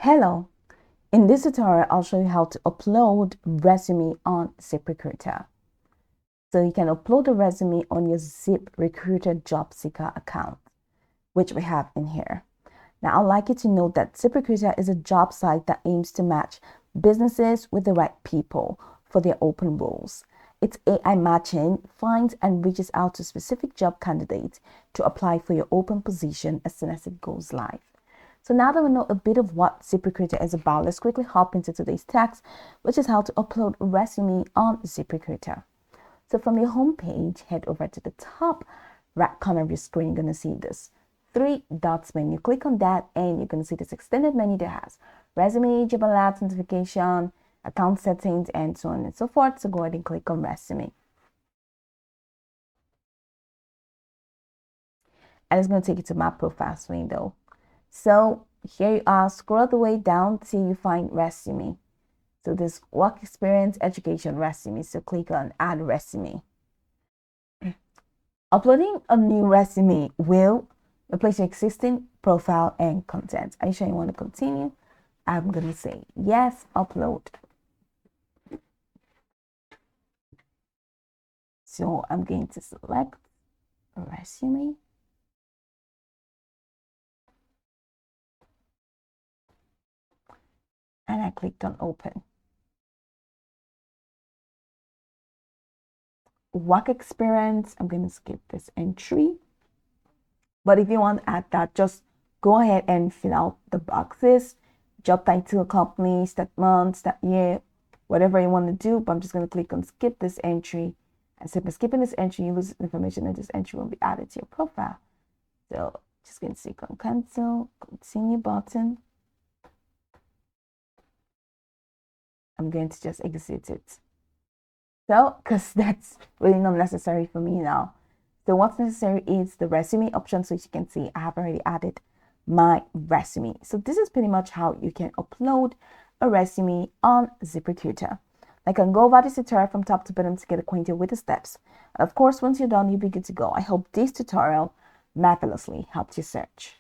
Hello, in this tutorial I'll show you how to upload resume on Ziprecruiter. So you can upload a resume on your Ziprecruiter job seeker account, which we have in here. Now I'd like you to note that Ziprecruiter is a job site that aims to match businesses with the right people for their open roles. Its AI matching finds and reaches out to specific job candidates to apply for your open position as soon as it goes live. So now that we know a bit of what Ziprecruiter is about, let's quickly hop into today's text, which is how to upload a resume on Ziprecruiter. So from your home page, head over to the top right corner of your screen. You're going to see this three dots menu. Click on that and you're going to see this extended menu that has resume, job alerts, notification, account settings, and so on and so forth. So go ahead and click on resume. And it's going to take you to my profile window. So here you are, scroll the way down till you find resume. So this work experience, education, resume. So click on add resume. Uploading a new resume will replace your existing profile and content. Are you sure you want to continue? I'm going to say yes, upload. So I'm going to select a resume. And I clicked on open. Work experience, I'm going to skip this entry. But if you want to add that, just go ahead and fill out the boxes. Job title, company, that month, that year, whatever you want to do. But I'm just going to click on skip this entry. And so by skipping this entry, you lose information and this entry will be added to your profile. So just going to click on cancel, continue button. I'm going to just exit it. So, because that's really not necessary for me now. So what's necessary is the resume option. So as you can see, I have already added my resume. So this is pretty much how you can upload a resume on Ziprecruiter. I can go over this tutorial from top to bottom to get acquainted with the steps. And of course, once you're done, you'll be good to go. I hope this tutorial marvelously helped you search.